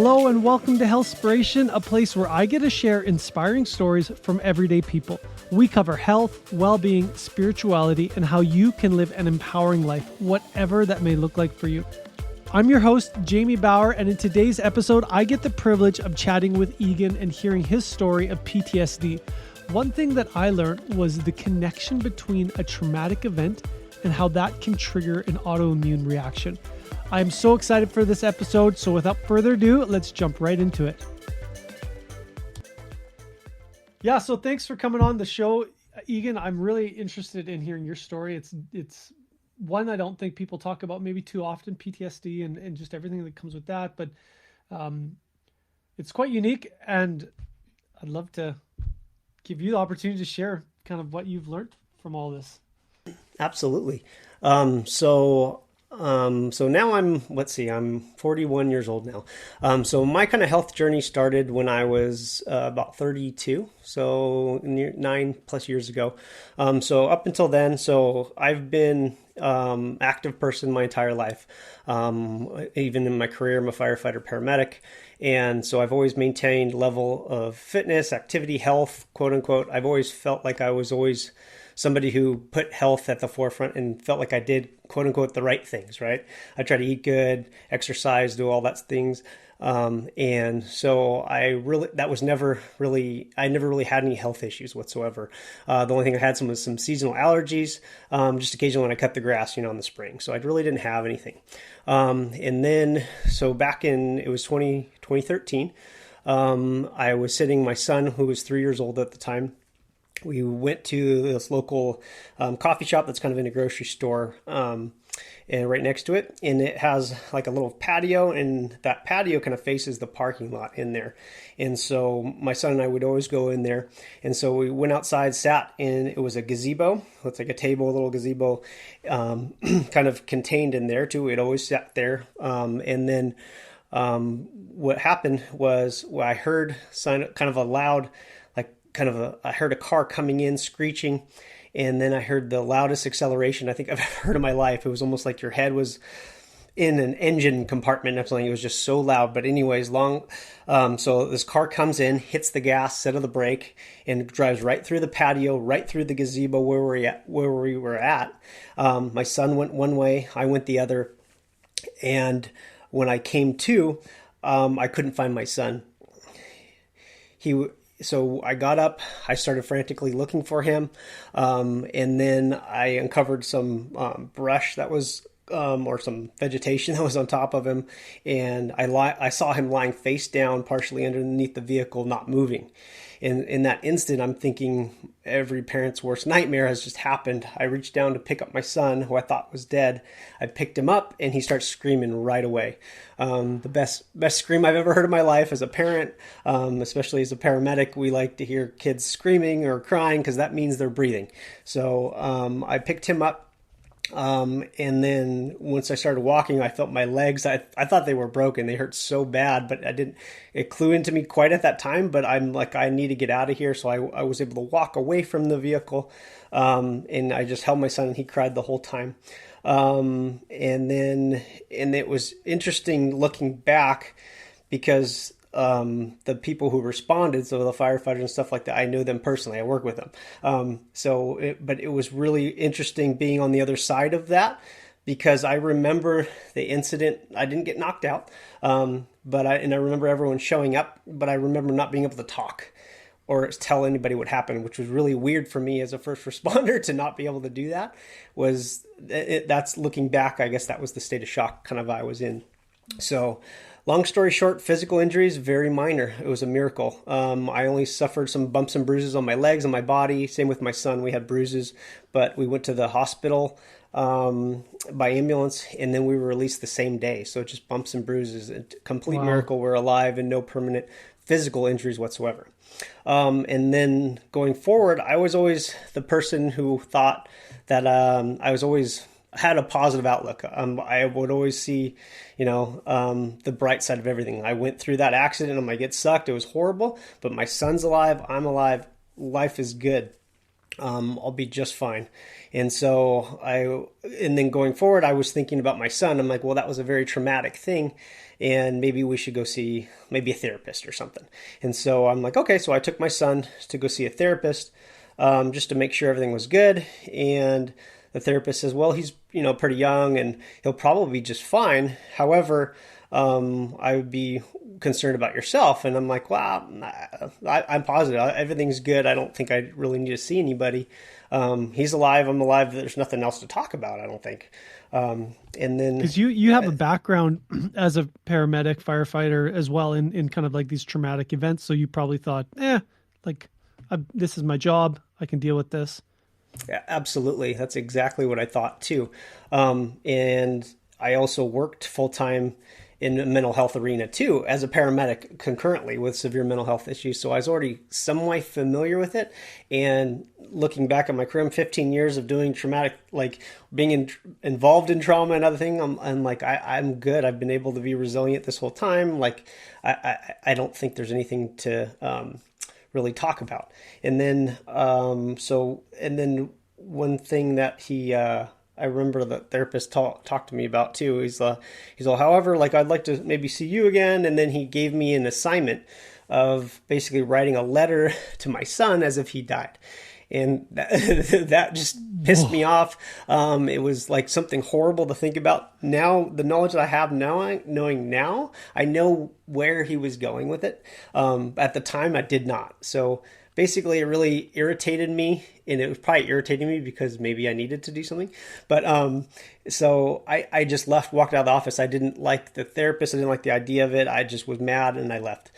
Hello and welcome to Healthspiration, a place where I get to share inspiring stories from everyday people. We cover health, well-being, spirituality, and how you can live an empowering life, whatever that may look like for you. I'm your host, Jamie Bauer, and in today's episode, I get the privilege of chatting with Egan and hearing his story of PTSD. One thing that I learned was the connection between a traumatic event and how that can trigger an autoimmune reaction. I'm so excited for this episode, so without further ado, let's jump right into it. Yeah, so thanks for coming on the show, Egan. I'm really interested in hearing your story. It's one I don't think people talk about maybe too often, PTSD and just everything that comes with that, but it's quite unique, and I'd love to give you the opportunity to share kind of what you've learned from all this. Absolutely. So now I'm 41 years old now. So my kind of health journey started when I was about 32, so 9+ years ago. So up until then, so I've been active person my entire life. Even in my career, I'm a firefighter paramedic. And so I've always maintained level of fitness, activity, health, quote unquote. I've always felt like I was always somebody who put health at the forefront and felt like I did, quote unquote, the right things, right? I try to eat good, exercise, do all that things. And so I never really had any health issues whatsoever. The only thing I had was some seasonal allergies, just occasionally when I cut the grass, in the spring. So I really didn't have anything. And then, so back in, it was 2013, I was sitting, my son, who was 3 years old at the time, we went to this local coffee shop that's kind of in a grocery store, and right next to it. And it has like a little patio, and that patio kind of faces the parking lot in there. And so my son and I would always go in there. And so we went outside, sat, and it was a gazebo. It's like a table, a little gazebo, kind of contained in there too. We'd always sat there. And then what happened was I heard kind of a loud, I heard a car coming in screeching, and then I heard the loudest acceleration I think I've ever heard in my life. It was almost like your head was in an engine compartment or something. It was just so loud. But anyways, so this car comes in, hits the gas, set of the brake, and drives right through the patio, right through the gazebo where we were at. My son went one way, I went the other, and when I came to, I couldn't find my son. So I got up, I started frantically looking for him, and then I uncovered some brush that was, or some vegetation that was on top of him, and I saw him lying face down, partially underneath the vehicle, not moving. In that instant, I'm thinking every parent's worst nightmare has just happened. I reached down to pick up my son, who I thought was dead. I picked him up, and he starts screaming right away. The best scream I've ever heard in my life as a parent, especially as a paramedic. We like to hear kids screaming or crying because that means they're breathing. So I picked him up. And then once I started walking, I felt my legs, I thought they were broken. They hurt so bad, but it flew into me quite at that time, but I'm like, I need to get out of here. So I was able to walk away from the vehicle. And I just held my son, and he cried the whole time. And it was interesting looking back because the people who responded, so the firefighters and stuff like that, I know them personally. I work with them. But it was really interesting being on the other side of that, because I remember the incident. I didn't get knocked out, but I remember everyone showing up, but I remember not being able to talk or tell anybody what happened, which was really weird for me as a first responder to not be able to do that. That's looking back, I guess that was the state of shock kind of I was in. So long story short, physical injuries, very minor. It was a miracle. I only suffered some bumps and bruises on my legs and my body. Same with my son. We had bruises, but we went to the hospital by ambulance, and then we were released the same day. So just bumps and bruises. A complete miracle. We're alive and no permanent physical injuries whatsoever. And then going forward, I was always the person who thought that I was always had a positive outlook. I would always see, the bright side of everything. I went through that accident. I might get sucked. It was horrible, but my son's alive. I'm alive. Life is good. I'll be just fine. And so and then going forward, I was thinking about my son. I'm like, well, that was a very traumatic thing, and maybe we should go see maybe a therapist or something. And so I'm like, okay. So I took my son to go see a therapist, just to make sure everything was good. And the therapist says, well, he's, pretty young and he'll probably be just fine. However, I would be concerned about yourself. And I'm like, well, I'm positive. Everything's good. I don't think I really need to see anybody. He's alive. I'm alive. There's nothing else to talk about, I don't think. And then, because you have a background as a paramedic firefighter as well in kind of like these traumatic events. So you probably thought, this is my job. I can deal with this. Yeah, absolutely. That's exactly what I thought too. And I also worked full time in the mental health arena too, as a paramedic concurrently with severe mental health issues. So I was already somewhat familiar with it. And looking back at my career, 15 years of doing traumatic, like being involved in trauma and other things, I'm good. I've been able to be resilient this whole time. Like, I don't think there's anything to, really talk about. And then, one thing that I remember the therapist talked to me about too. He's all, however, like, I'd like to maybe see you again. And then he gave me an assignment of basically writing a letter to my son as if he died. And that just pissed me off. It was like something horrible to think about. Now, the knowledge that I have now, knowing now, I know where he was going with it. At the time, I did not. So basically, it really irritated me, and it was probably irritating me because maybe I needed to do something. But so I just walked out of the office. I didn't like the therapist. I didn't like the idea of it. I just was mad, and I left.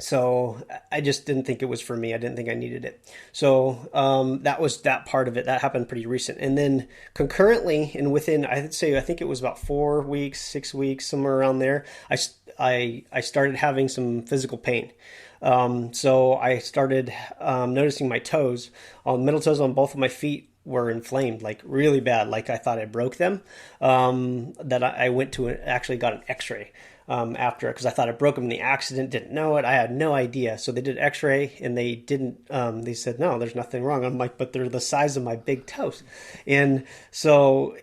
So I just didn't think it was for me. I didn't think I needed it. So that was that part of it. That happened pretty recent. And then concurrently, and within, I think it was about 4 weeks, 6 weeks, somewhere around there, I started having some physical pain. So I started noticing my toes, middle toes on both of my feet were inflamed, like really bad. Like I thought I broke them. That I went to actually got an X-ray. After, because I thought I broke them in the accident, didn't know it. I had no idea. So they did X-ray and they didn't, they said, no, there's nothing wrong. I'm like, but they're the size of my big toes. And so,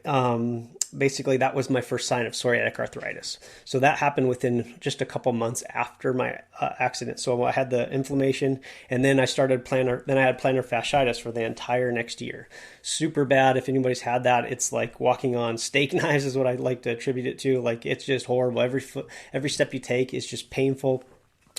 basically that was my first sign of psoriatic arthritis. So that happened within just a couple months after my accident. So I had the inflammation, and then I had plantar fasciitis for the entire next year. Super bad. If anybody's had that, it's like walking on steak knives is what I like to attribute it to. Like, it's just horrible. Every step you take is just painful.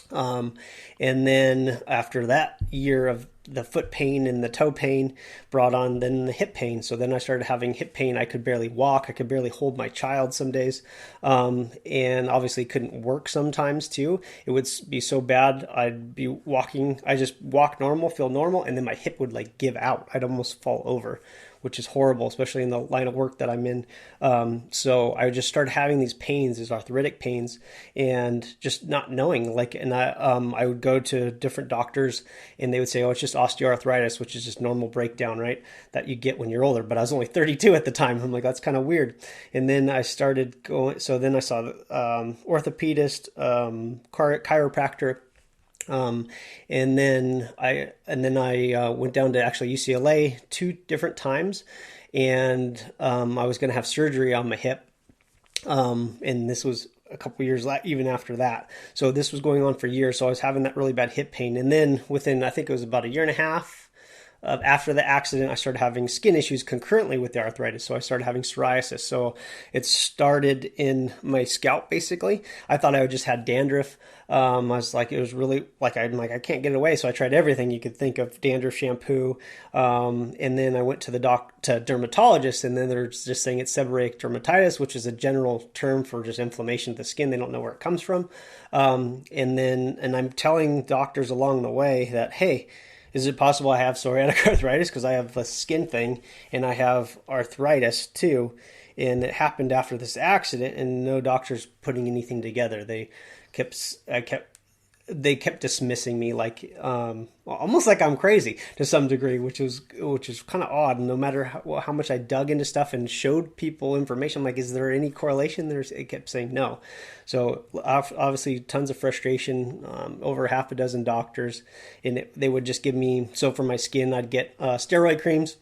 And then after that year of the foot pain and the toe pain brought on then the hip pain. So then I started having hip pain. I could barely walk. I could barely hold my child some days. And obviously couldn't work sometimes too. It would be so bad. I'd be walking. I just walk normal, feel normal. And then my hip would like give out. I'd almost fall over, which is horrible, especially in the line of work that I'm in. So I just started having these pains, these arthritic pains, and just not knowing. And I would go to different doctors, and they would say, "Oh, it's just osteoarthritis," which is just normal breakdown, right? That you get when you're older. But I was only 32 at the time. I'm like, that's kind of weird. And then I started going. So then I saw the orthopedist, chiropractor. And then I went down to actually UCLA 2 different times, and I was going to have surgery on my hip. And this was a couple years even after that. So this was going on for years. So I was having that really bad hip pain. And then within, I think it was about a year and a half, after the accident, I started having skin issues concurrently with the arthritis. So I started having psoriasis. So it started in my scalp, basically. I thought I just had dandruff. I was like, it was really like, I can't get it away. So I tried everything you could think of, dandruff shampoo. And then I went to to dermatologist, and then they're just saying it's seborrheic dermatitis, which is a general term for just inflammation of the skin. They don't know where it comes from. And I'm telling doctors along the way that, hey, is it possible I have psoriatic arthritis? Because I have a skin thing and I have arthritis too. And it happened after this accident, and no doctors putting anything together. I kept they kept dismissing me, like almost like I'm crazy to some degree, which is kind of odd. No matter how much I dug into stuff and showed people information, I'm like, is there any correlation? It kept saying no. So obviously tons of frustration, over half a dozen doctors, and they would just give me, so for my skin, I'd get steroid creams,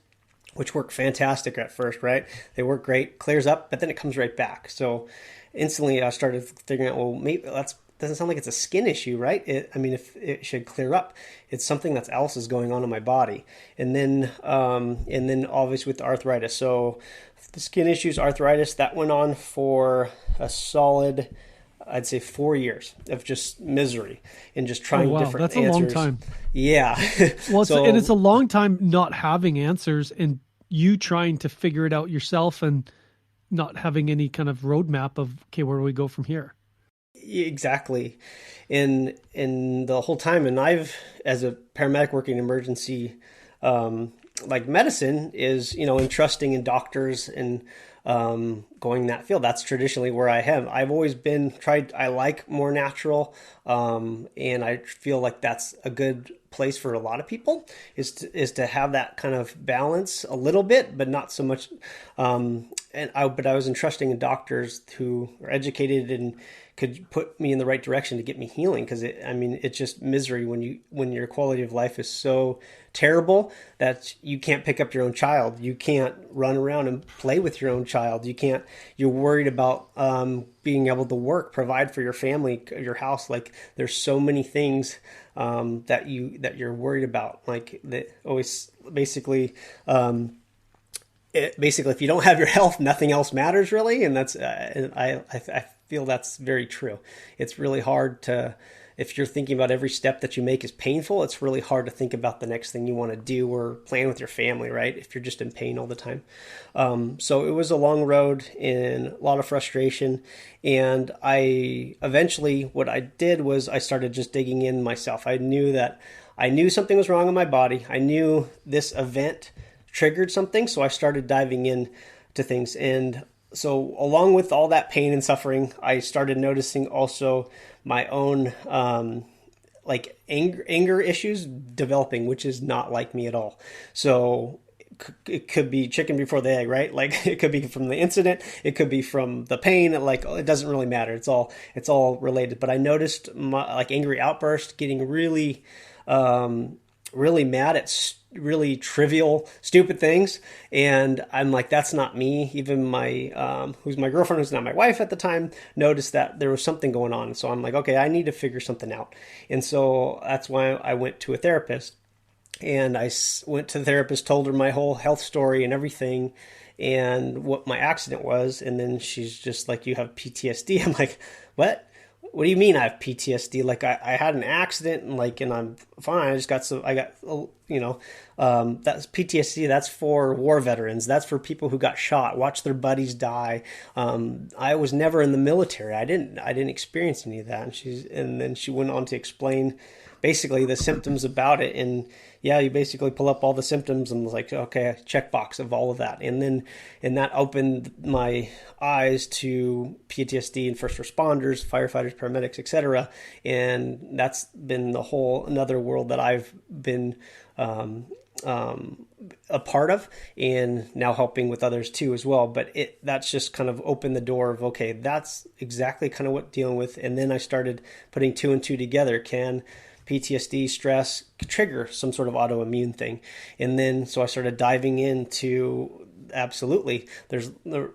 which work fantastic at first, right? They work great, clears up, but then it comes right back. So instantly I started figuring out, well, maybe that's doesn't sound like it's a skin issue, right? If it should clear up, it's something else is going on in my body. And then obviously with the arthritis. So the skin issues, arthritis, that went on for a solid, I'd say 4 years of just misery and just trying different answers. That's a long time. Yeah. Well, and it's a long time not having answers and you trying to figure it out yourself and not having any kind of roadmap of, okay, where do we go from here? Exactly. And the whole time, and I've, as a paramedic working in emergency, like medicine is, entrusting in doctors and going that field. That's traditionally where I am. I've always I like more natural, and I feel like that's a good place for a lot of people is to have that kind of balance a little bit, but not so much. But I was entrusting in doctors who are educated and could put me in the right direction to get me healing. Because it's just misery when your quality of life is so terrible that you can't pick up your own child. You can't run around and play with your own child. You're worried about being able to work, provide for your family, your house. Like there's so many things that you're worried about. Like that always basically, if you don't have your health, nothing else matters really. And that's I feel that's very true. It's really hard if you're thinking about every step that you make is painful, it's really hard to think about the next thing you want to do or plan with your family, right? If you're just in pain all the time. So it was a long road and a lot of frustration. And what I did was I started just digging in myself. I knew something was wrong in my body. I knew this event triggered something. So I started diving in to things. And so along with all that pain and suffering, I started noticing also my own like anger issues developing, which is not like me at all. So it could be chicken before the egg, right? Like it could be from the incident, it could be from the pain. Like it doesn't really matter. It's all related. But I noticed my angry outburst, getting really mad at really trivial, stupid things. And I'm like, that's not me. Even my, who's my girlfriend, who's not my wife at the time, noticed that there was something going on. So I'm like, okay, I need to figure something out. And so that's why I went to a therapist. And I went to the therapist, told her my whole health story and everything and what my accident was. And then she's just like, you have PTSD. I'm like, what? What do you mean I have PTSD? Like I had an accident and I'm fine. That's PTSD. That's for war veterans. That's for people who got shot, watched their buddies die. I was never in the military. I didn't experience any of that. And then she went on to explain basically the symptoms about it. And yeah, you basically pull up all the symptoms and was like, okay, checkbox of all of that. And that opened my eyes to PTSD and first responders, firefighters, paramedics, etc. And that's been another world that I've been a part of and now helping with others too as well. But that's just kind of opened the door of, okay, that's exactly kind of what dealing with. And then I started putting two and two together. Can PTSD, stress trigger some sort of autoimmune thing? And then so I started diving into, absolutely, there's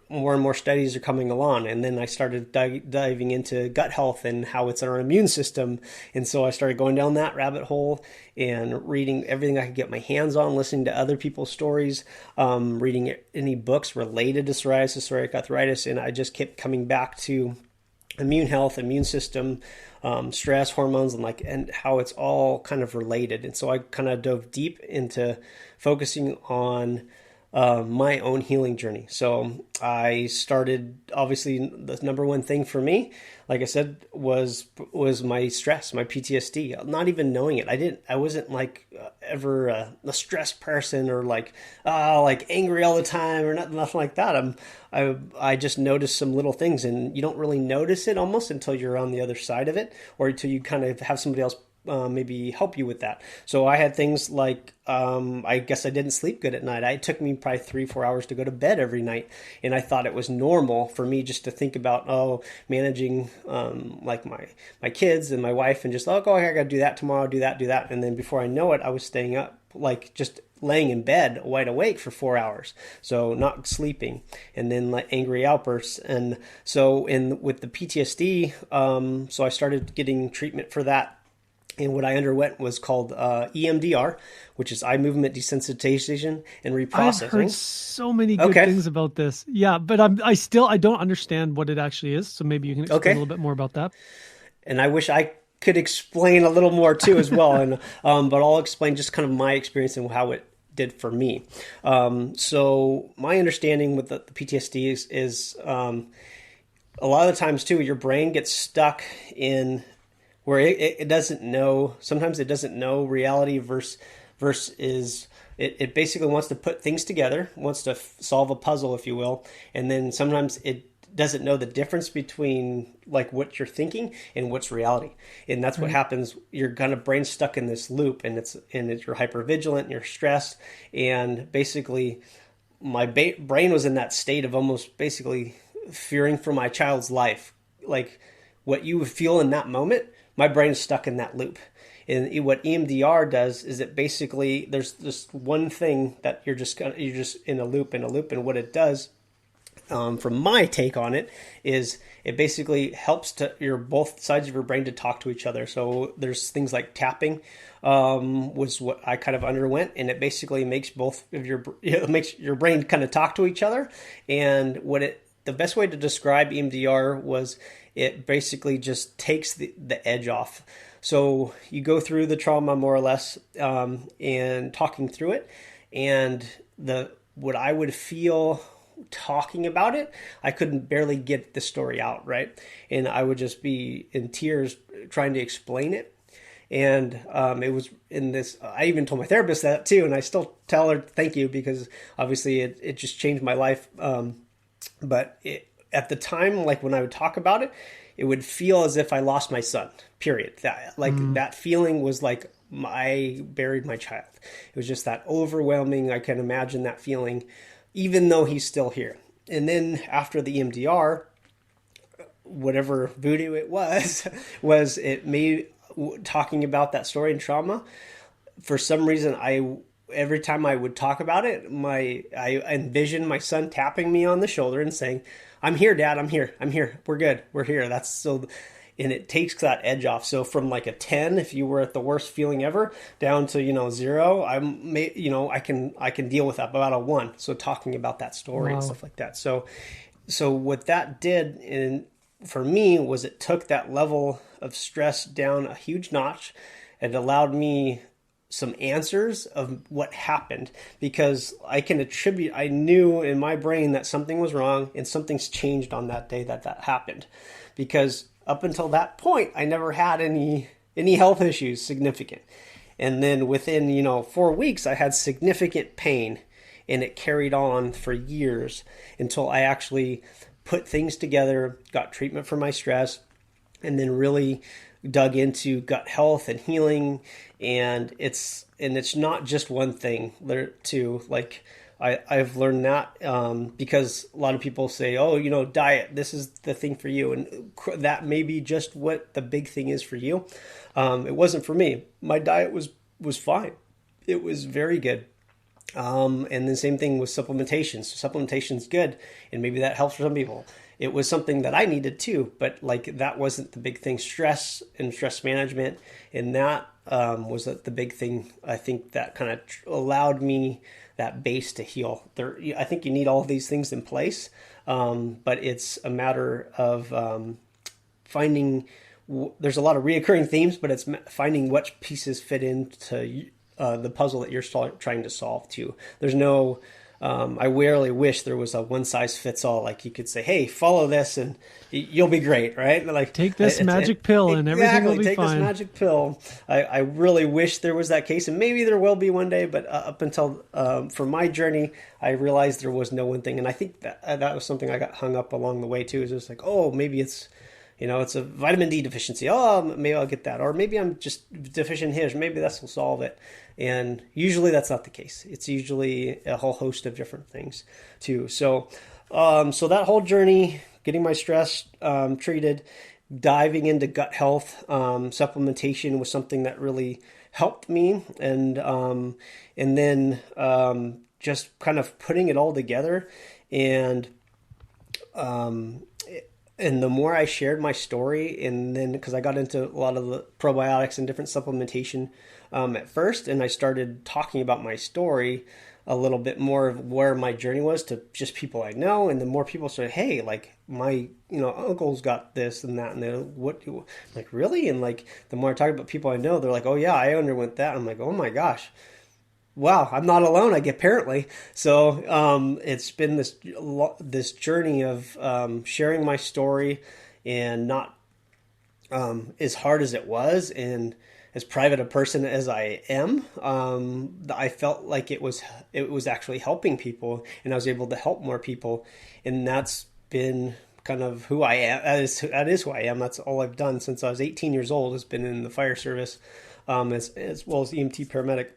more and more studies are coming along. And then I started diving into gut health and how it's our immune system. And so I started going down that rabbit hole and reading everything I could get my hands on, listening to other people's stories, reading any books related to psoriasis, psoriatic arthritis. And I just kept coming back to immune health, immune system, stress, hormones, and how it's all kind of related. And so I kind of dove deep into focusing on my own healing journey. So I started, obviously, the number one thing for me, like I said, was my stress, my PTSD. Not even knowing it, I wasn't like ever a stressed person, or like angry all the time, or nothing like that. I just noticed some little things, and you don't really notice it almost until you're on the other side of it, or until you kind of have somebody else maybe help you with that. So I had things like, I guess I didn't sleep good at night. It took me probably 3-4 hours to go to bed every night. And I thought it was normal for me just to think about, managing, like my kids and my wife, and just, I got to do that tomorrow, do that. And then before I know it, I was staying up, like just laying in bed wide awake for 4 hours, so not sleeping, and then like angry outbursts. And so with the PTSD, so I started getting treatment for that. And what I underwent was called EMDR, which is eye movement desensitization and reprocessing. I've heard so many good things about this. Yeah, but I don't understand what it actually is. So maybe you can explain a little bit more about that. And I wish I could explain a little more too as well. And but I'll explain just kind of my experience and how it did for me. So my understanding with the PTSD is a lot of the times too, your brain gets stuck in where it doesn't know. Sometimes it doesn't know reality versus it basically wants to put things together, wants to solve a puzzle, if you will, and then sometimes it doesn't know the difference between like what you're thinking and what's reality. And that's what happens. You're kind of brain stuck in this loop, and you're hypervigilant and you're stressed. And basically my brain was in that state of almost basically fearing for my child's life. Like what you would feel in that moment, my brain's stuck in that loop. And what EMDR does is it basically, there's just one thing that you're just in a loop. And what it does, from my take on it, is it basically helps both sides of your brain to talk to each other. So there's things like tapping, was what I kind of underwent, and it basically makes makes your brain kind of talk to each other. And the best way to describe EMDR was it basically just takes the edge off. So you go through the trauma more or less, and talking through it, and what I would feel talking about it, I couldn't barely get the story out, right? And I would just be in tears trying to explain it. And it was in this, I even told my therapist that too, and I still tell her thank you, because obviously it just changed my life. But at the time, like when I would talk about it, it would feel as if I lost my son, period. That feeling was like I buried my child. It was just that overwhelming. I can imagine that feeling, even though he's still here. And then after the EMDR, whatever voodoo it was it made talking about that story and trauma. For some reason, every time I would talk about it, I envisioned my son tapping me on the shoulder and saying, "I'm here, Dad. I'm here. We're good. We're here." That's so, and it takes that edge off. So from like a 10, if you were at the worst feeling ever, down to 0, I can deal with that. About a 1. So talking about that story and stuff like that. So what that did for me was it took that level of stress down a huge notch. It allowed me some answers of what happened, because I knew in my brain that something was wrong and something's changed on that day that happened. Because up until that point, I never had any health issues significant. And then within, 4 weeks, I had significant pain, and it carried on for years until I actually put things together, got treatment for my stress, and then really dug into gut health and healing. And it's not just one thing there too. Like I've learned that, because a lot of people say, diet, this is the thing for you. And that may be just what the big thing is for you. It wasn't for me. My diet was fine. It was very good. And the same thing with supplementation. So supplementation's good, and maybe that helps for some people. It was something that I needed too, but that wasn't the big thing. Stress and stress management, and that was the big thing. I think that kind of allowed me that base to heal. I think you need all of these things in place, but it's a matter of finding. There's a lot of reoccurring themes, but it's finding which pieces fit into the puzzle that you're trying to solve too. There's no I rarely wish there was a one size fits all. Like you could say, hey, follow this and you'll be great, right? Like take this magic pill and everything will be take fine. This magic pill. I really wish there was that case, and maybe there will be one day, but up until for my journey, I realized there was no one thing. And I think that was something I got hung up along the way too, is just like, oh, maybe it's, it's a vitamin D deficiency. Oh, maybe I'll get that. Or maybe I'm just deficient here. Maybe this will solve it. And usually that's not the case. It's usually a whole host of different things too. So, so that whole journey, getting my stress treated, diving into gut health, supplementation was something that really helped me. And then just kind of putting it all together. And the more I shared my story, and then because I got into a lot of the probiotics and different supplementation at first, and I started talking about my story a little bit more of where my journey was to just people I know, and the more people said, hey, like my uncle's got this and that, and they're like, really? And like the more I talk about people I know, they're like, oh yeah, I underwent that. I'm like, oh my gosh. Wow, I'm not alone, apparently. So it's been this journey of sharing my story, and not as hard as it was, and as private a person as I am, I felt like it was actually helping people, and I was able to help more people, and that's been kind of who I am. That is who I am. That's all I've done since I was 18 years old. Has been in the fire service, as well as EMT paramedic.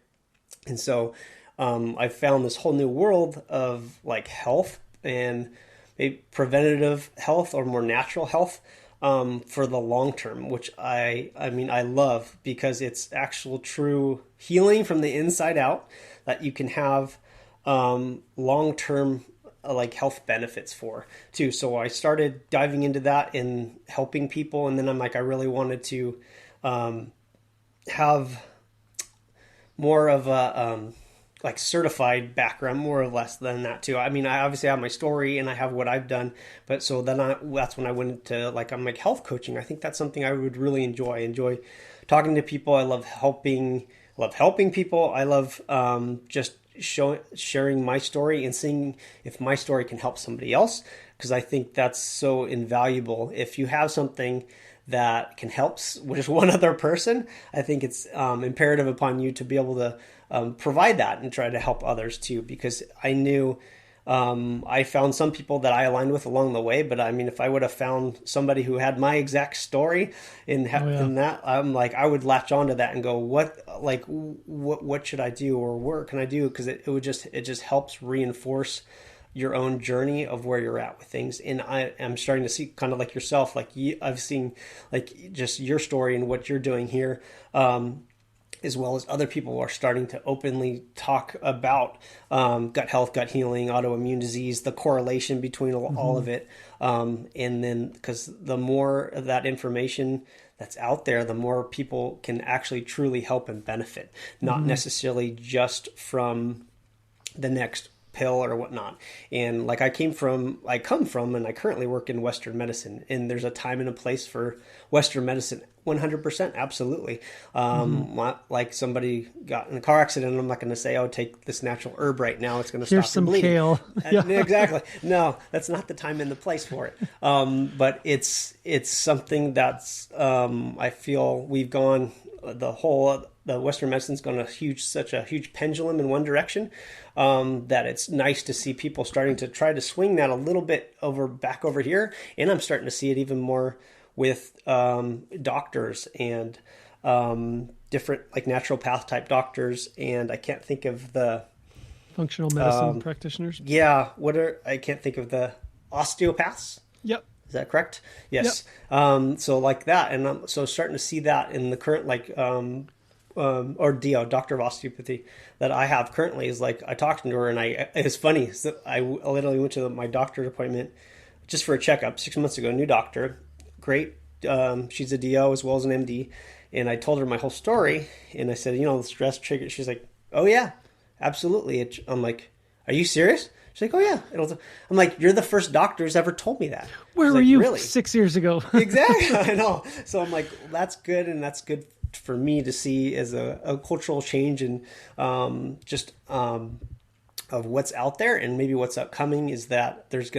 And so I found this whole new world of like health, and maybe preventative health or more natural health for the long term, which I love, because it's actual true healing from the inside out that you can have long term like health benefits for too. So I started diving into that and helping people, and then I'm like, I really wanted to have more of a like certified background, more or less, than that too. I mean, I obviously have my story and I have what I've done, but so then that's when I went into I'm like health coaching. I think that's something I would really enjoy. I enjoy talking to people. I love helping people. I love just sharing my story and seeing if my story can help somebody else, because I think that's so invaluable. If you have something that can help just one other person, I think it's imperative upon you to be able to provide that and try to help others too, because I knew I found some people that I aligned with along the way, but I mean, if I would have found somebody who had my exact story in that, I'm like, I would latch onto that and go, what should I do, or what can I do? Because it just helps reinforce your own journey of where you're at with things. And I am starting to see, kind of like yourself, like I've seen like just your story and what you're doing here, as well as other people are starting to openly talk about gut health, gut healing, autoimmune disease, the correlation between all of it. And then because the more of that information that's out there, the more people can actually truly help and benefit, not necessarily just from the next pill or whatnot. And like I come from, and I currently work in Western medicine, and there's a time and a place for Western medicine. 100%. Absolutely. Like somebody got in a car accident, I'm not going to say, oh, take this natural herb right now, it's going to stop your bleeding. Here's some kale. Yeah. Exactly. No, that's not the time and the place for it. But it's something that's, I feel we've gone the Western medicine's gone such a huge pendulum in one direction, that it's nice to see people starting to try to swing that a little bit back over here. And I'm starting to see it even more with doctors and different like naturopath type doctors. And I can't think of the functional medicine practitioners. Yeah. I can't think of the osteopaths. Yep. Is that correct? Yes. Yep. So like that. And I'm so starting to see that in the current, like, or DO, doctor of osteopathy, that I have currently, is like, I talked to her, and it's funny. So I literally went to my doctor's appointment just for a checkup 6 months ago, new doctor, great. She's a DO as well as an MD. And I told her my whole story, and I said, the stress trigger. She's like, oh yeah, absolutely. I'm like, are you serious? She's like, oh yeah. I'm like, you're the first doctor who's ever told me that. Where She's were like, you really? 6 years ago? Exactly. I know. So I'm like, that's good. And that's good for me to see as a cultural change, and of what's out there, and maybe what's upcoming is that there's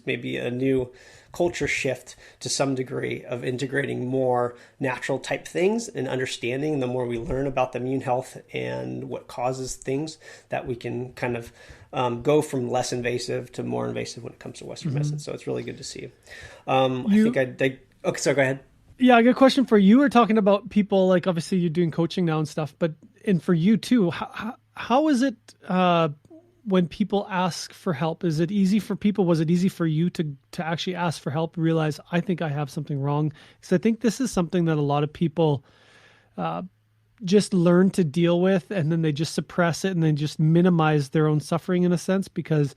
maybe a new culture shift to some degree of integrating more natural type things and understanding. The more we learn about the immune health and what causes things, that we can kind of go from less invasive to more invasive when it comes to Western medicine. So it's really good to see. Okay, so go ahead. Yeah, I got a question for you. We're talking about people, like obviously you're doing coaching now and stuff, and for you too, how is it when people ask for help? Is it easy for people? Was it easy for you to actually ask for help, realize I think I have something wrong? Because I think this is something that a lot of people just learn to deal with, and then they just suppress it and then just minimize their own suffering in a sense because,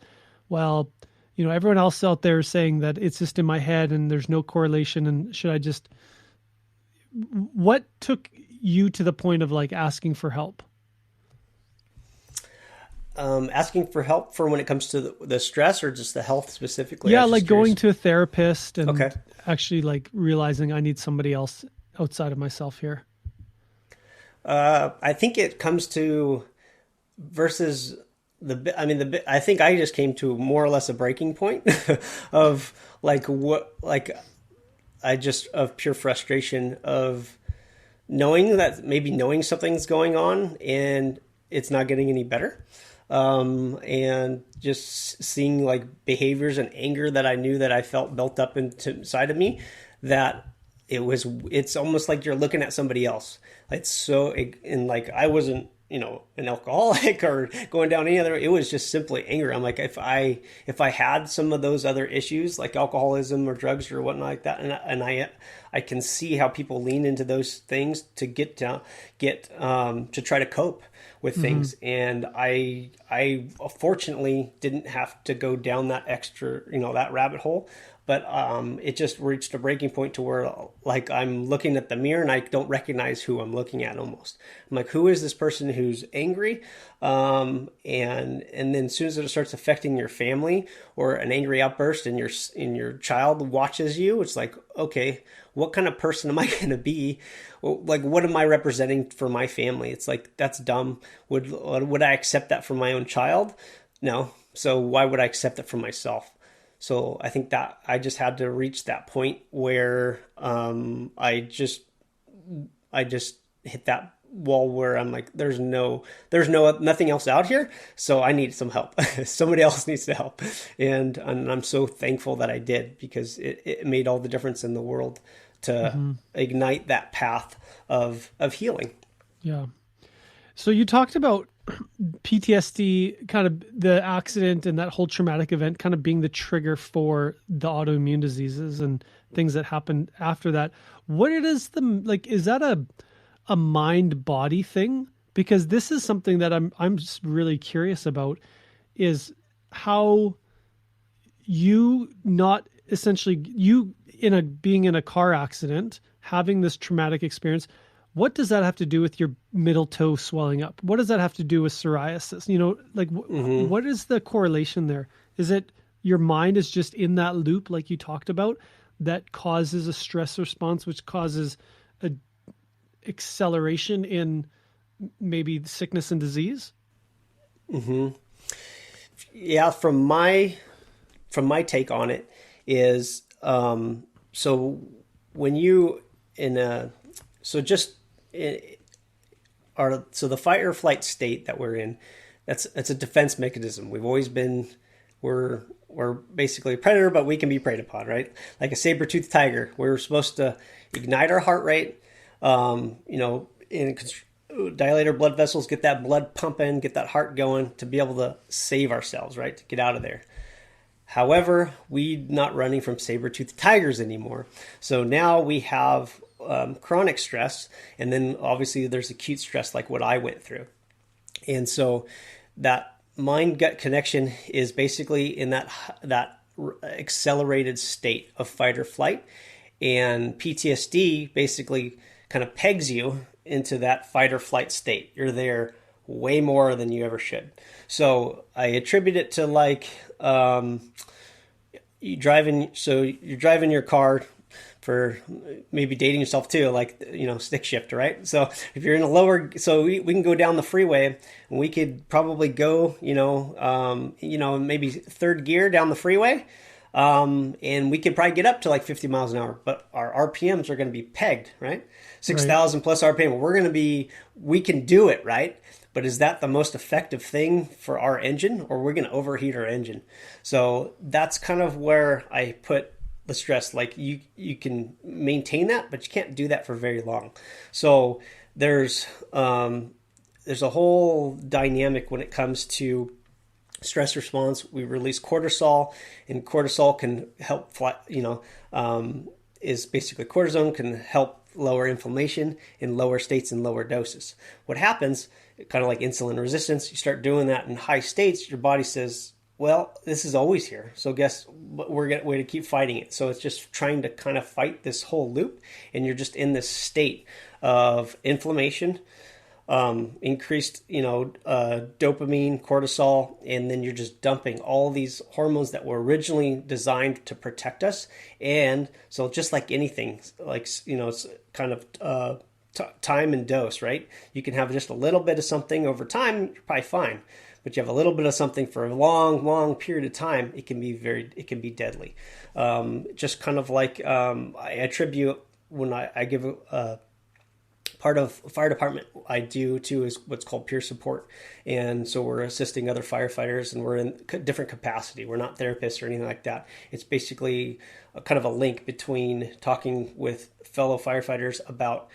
well, everyone else out there is saying that it's just in my head and there's no correlation. And should I just, what took you to the point of like asking for help? Asking for help for when it comes to the stress or just the health specifically? Yeah, like going to a therapist and Okay. actually like realizing I need somebody else outside of myself here. I think it comes to versus I think I just came to more or less a breaking point of of pure frustration of knowing something's going on and it's not getting any better. And just seeing like behaviors and anger that I knew that I felt built up inside of me, that it's almost like you're looking at somebody else. I wasn't, an alcoholic or going down any other, it was just simply anger. I'm like, if I had some of those other issues like alcoholism or drugs or whatnot like that, and I can see how people lean into those things to to try to cope with things. And I fortunately didn't have to go down that extra, that rabbit hole. But it just reached a breaking point to where like I'm looking at the mirror and I don't recognize who I'm looking at almost. I'm like, who is this person who's angry? And then as soon as it starts affecting your family or an angry outburst and your child watches you, it's like, okay, what kind of person am I going to be? Like, what am I representing for my family? It's like, that's dumb. Would I accept that from my own child? No. So why would I accept it from myself? So I think that I just had to reach that point where I just hit that wall where I'm like, there's nothing else out here. So I need some help. Somebody else needs to help. And I'm so thankful that I did, because it made all the difference in the world to ignite that path of healing. Yeah. So you talked about PTSD, kind of the accident and that whole traumatic event kind of being the trigger for the autoimmune diseases and things that happened after that. What it is is that a mind body thing? Because this is something that I'm just really curious about, is how you being in a car accident, having this traumatic experience. What does that have to do with your middle toe swelling up? What does that have to do with psoriasis? What is the correlation there? Is it your mind is just in that loop, like you talked about, that causes a stress response, which causes a acceleration in maybe sickness and disease? Yeah, from my take on it is, so when you so the fight or flight state that we're in, it's a defense mechanism. We've always been, we're basically a predator, but we can be preyed upon, right? Like a saber-toothed tiger. We're supposed to ignite our heart rate, dilate our blood vessels, get that blood pumping, get that heart going to be able to save ourselves, right? To get out of there. However, we're not running from saber-toothed tigers anymore. So now we have chronic stress, and then obviously there's acute stress like what I went through. And so that mind-gut connection is basically in that accelerated state of fight or flight, and PTSD basically kind of pegs you into that fight or flight state. You're there way more than you ever should. So I attribute it to like you're driving your car, for maybe dating yourself too, like, stick shift, right? So if you're in a lower, so we can go down the freeway and we could probably go, maybe third gear down the freeway. And we could probably get up to like 50 miles an hour, but our RPMs are going to be pegged, right? 6,000 plus RPM. We can do it, right? But is that the most effective thing for our engine, or we're going to overheat our engine? So that's kind of where I put the stress. Like you can maintain that, but you can't do that for very long. So there's a whole dynamic when it comes to stress response. We release cortisol, and cortisol can help is basically cortisone can help lower inflammation in lower states and lower doses. What happens, kind of like insulin resistance, you start doing that in high states, your body says, well, this is always here, so guess what, we're going to keep fighting it. So it's just trying to kind of fight this whole loop, and you're just in this state of inflammation, increased, dopamine, cortisol, and then you're just dumping all these hormones that were originally designed to protect us. And so just like anything, like, it's kind of time and dose, right? You can have just a little bit of something over time, you're probably fine. But you have a little bit of something for a long, long period of time, it can be deadly. Just kind of like I attribute when I give a part of fire department I do too is what's called peer support. And so we're assisting other firefighters, and we're in different capacity. We're not therapists or anything like that. It's basically kind of a link between talking with fellow firefighters about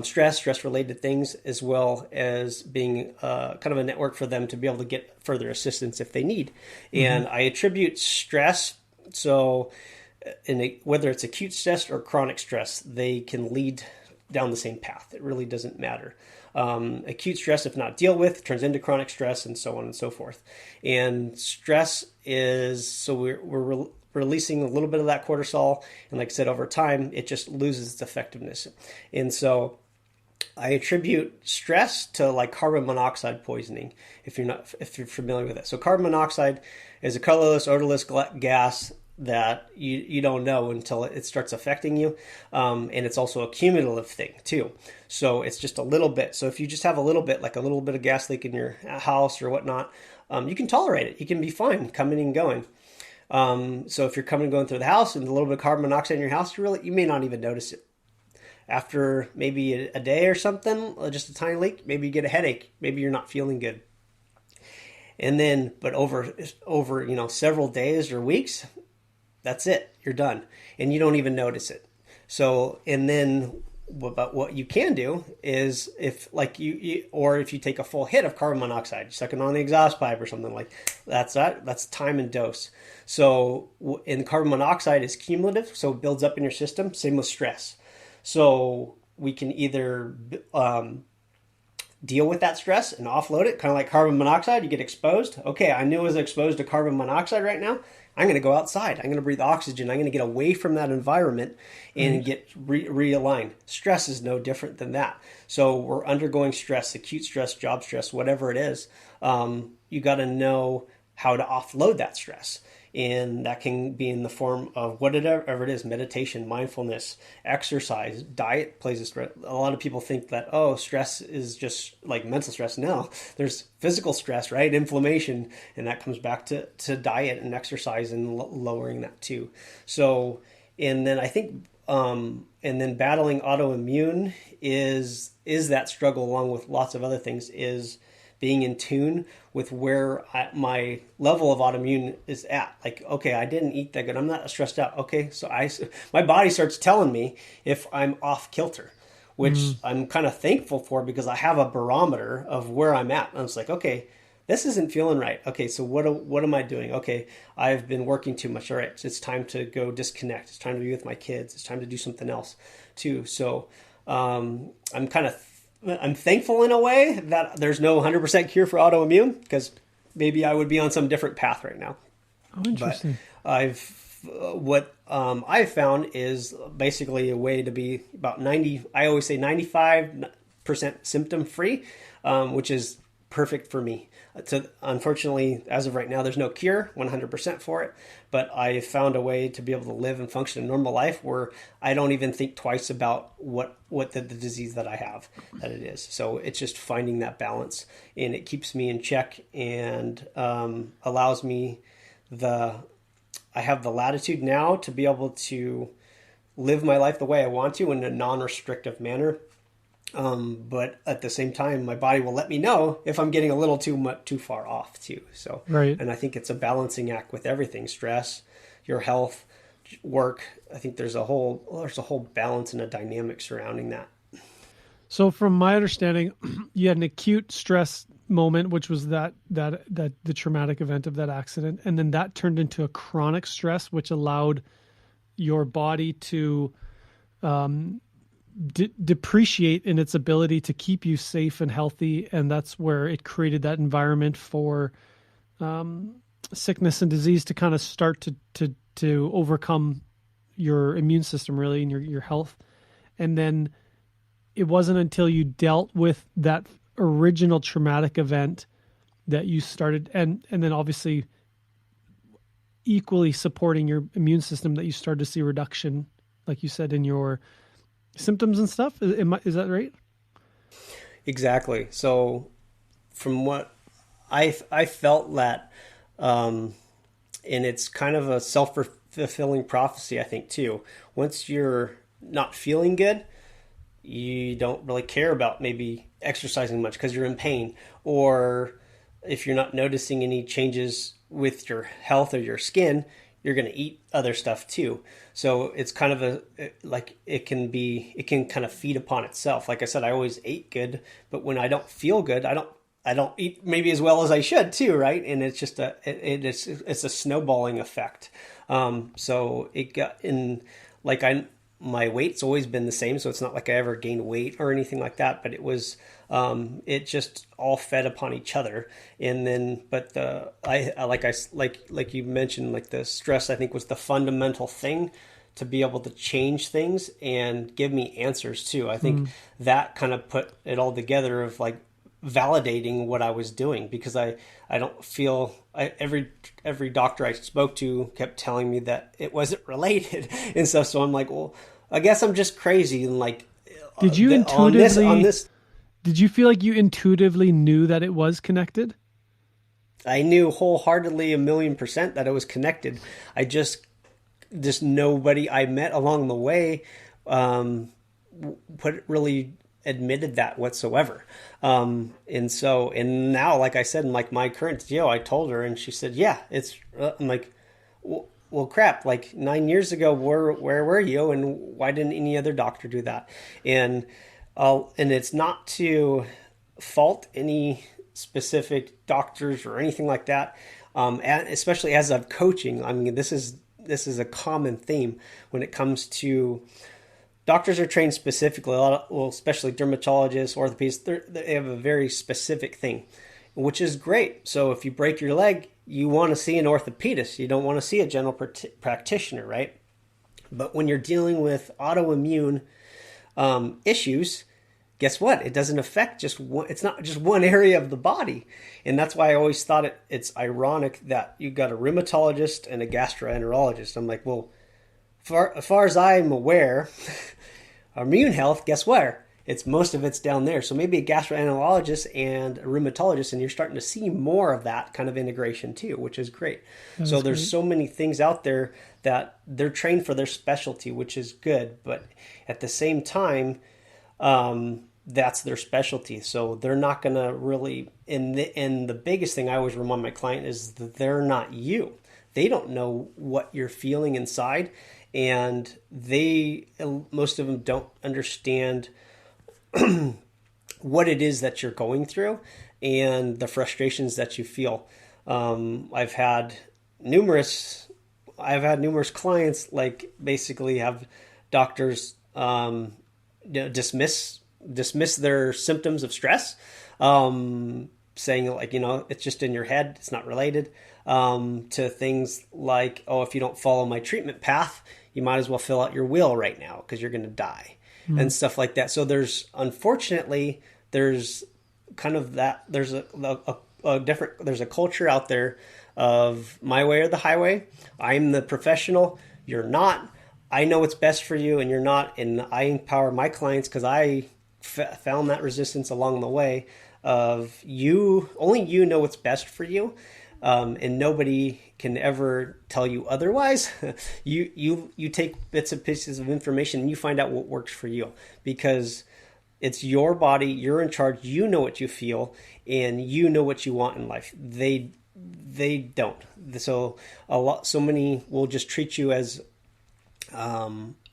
stress-related things, as well as being kind of a network for them to be able to get further assistance if they need. Mm-hmm. And I attribute stress, so whether it's acute stress or chronic stress, they can lead down the same path. It really doesn't matter. Acute stress, if not dealt with, turns into chronic stress, and so on and so forth. And stress is, so we're releasing a little bit of that cortisol, and like I said, over time, it just loses its effectiveness. And so I attribute stress to like carbon monoxide poisoning, if you're familiar with it. So carbon monoxide is a colorless, odorless gas that you don't know until it starts affecting you. And it's also a cumulative thing too. So it's just a little bit. So if you just have a little bit, like a little bit of gas leak in your house or whatnot, you can tolerate it. You can be fine coming and going. So if you're coming and going through the house and a little bit of carbon monoxide in your house, you may not even notice it. After maybe a day or something, just a tiny leak, maybe you get a headache, maybe you're not feeling good. And then, but over several days or weeks, that's it. You're done. And you don't even notice it. So, and then what you can do is if you take a full hit of carbon monoxide, you suck it on the exhaust pipe or something like that's time and dose. So, and carbon monoxide is cumulative, so it builds up in your system. Same with stress. So we can either deal with that stress and offload it, kind of like carbon monoxide. You get exposed. Okay, I knew I was exposed to carbon monoxide right now. I'm going to go outside. I'm going to breathe oxygen. I'm going to get away from that environment and get realigned. Stress is no different than that. So we're undergoing stress, acute stress, job stress, whatever it is. You got to know how to offload that stress. And that can be in the form of whatever it is: meditation, mindfulness, exercise, diet plays a stress. A lot of people think that, stress is just like mental stress. No, there's physical stress, right? Inflammation, and that comes back to diet and exercise and lowering that too. So, and then I think, and then battling autoimmune is that struggle, along with lots of other things, is being in tune with where my level of autoimmune is at. Like, okay, I didn't eat that good. I'm not stressed out. Okay, so my body starts telling me if I'm off kilter, which I'm kind of thankful for, because I have a barometer of where I'm at. And it's like, okay, this isn't feeling right. Okay, so what am I doing? Okay, I've been working too much. All right, so it's time to go disconnect. It's time to be with my kids. It's time to do something else too. So I'm thankful in a way that there's no 100% cure for autoimmune, because maybe I would be on some different path right now. Oh, interesting. But I've found is basically a way to be about 90, I always say 95% symptom free, which is perfect for me. Unfortunately, as of right now, there's no cure 100% for it, but I found a way to be able to live and function a normal life where I don't even think twice about what the disease that I have, that it is. So it's just finding that balance, and it keeps me in check and allows me I have the latitude now to be able to live my life the way I want to in a non-restrictive manner. But at the same time, my body will let me know if I'm getting a little too far off too. So, Right. And I think it's a balancing act with everything: stress, your health, work. I think there's a whole balance and a dynamic surrounding that. So from my understanding, you had an acute stress moment, which was that the traumatic event of that accident. And then that turned into a chronic stress, which allowed your body to, depreciate in its ability to keep you safe and healthy, and that's where it created that environment for sickness and disease to kind of start to overcome your immune system, really, and your health. And then it wasn't until you dealt with that original traumatic event that you started, and then obviously equally supporting your immune system, that you started to see a reduction, like you said, in your symptoms and stuff. Is that right? Exactly. So from what I felt that, and it's kind of a self-fulfilling prophecy, I think, too. Once you're not feeling good, you don't really care about maybe exercising much because you're in pain, or if you're not noticing any changes with your health or your skin, you're going to eat other stuff too. So it's kind of it can kind of feed upon itself. Like I said, I always ate good, but when I don't feel good, I don't eat maybe as well as I should too, right? And it's just it's a snowballing effect. So it got in, like my weight's always been the same, so it's not like I ever gained weight or anything like that, but it was, it just all fed upon each other. And then, but like you mentioned, like the stress, I think, was the fundamental thing to be able to change things and give me answers too. I think that kind of put it all together of like validating what I was doing, because I don't feel, every doctor I spoke to kept telling me that it wasn't related and stuff. So I'm like, well, I guess I'm just crazy. And like, did you intuitively, did you feel like you intuitively knew that it was connected? I knew wholeheartedly 1,000,000% that it was connected. I just nobody I met along the way, really admitted that whatsoever. And now, like I said, in like my current deal, I told her, and she said, yeah, it's, I'm like, well, crap, like 9 years ago, where were you? And why didn't any other doctor do that? And it's not to fault any specific doctors or anything like that. And especially as I'm coaching, I mean, this is a common theme when it comes to doctors are trained specifically, especially dermatologists, orthopedists, they have a very specific thing, which is great. So if you break your leg, you want to see an orthopedist. You don't want to see a general practitioner, right? But when you're dealing with autoimmune issues, guess what? It doesn't affect just one. It's not just one area of the body. And that's why I always thought it's ironic that you got a rheumatologist and a gastroenterologist. I'm like, well, as far as I'm aware, immune health, guess where? Most of it's down there. So maybe a gastroenterologist and a rheumatologist, and you're starting to see more of that kind of integration too, which is great. So there's so many things out there that they're trained for their specialty, which is good. But at the same time, that's their specialty. So they're not going to really, and the biggest thing I always remind my client is that they're not you. They don't know what you're feeling inside. And most of them don't understand what it is that you're going through and the frustrations that you feel. I've had numerous clients, like, basically have doctors dismiss their symptoms of stress, saying, like, it's just in your head, it's not related, to things like, oh, if you don't follow my treatment path, you might as well fill out your will right now because you're going to die, and stuff like that. So unfortunately, there's kind of that there's a different, there's a culture out there of my way or the highway. I'm the professional. You're not. I know what's best for you and you're not. And I empower my clients because I found that resistance along the way of only you know what's best for you. And nobody can ever tell you otherwise. You take bits and pieces of information and you find out what works for you, because it's your body, you're in charge, you know what you feel, and you know what you want in life. They don't. So so many will just treat you as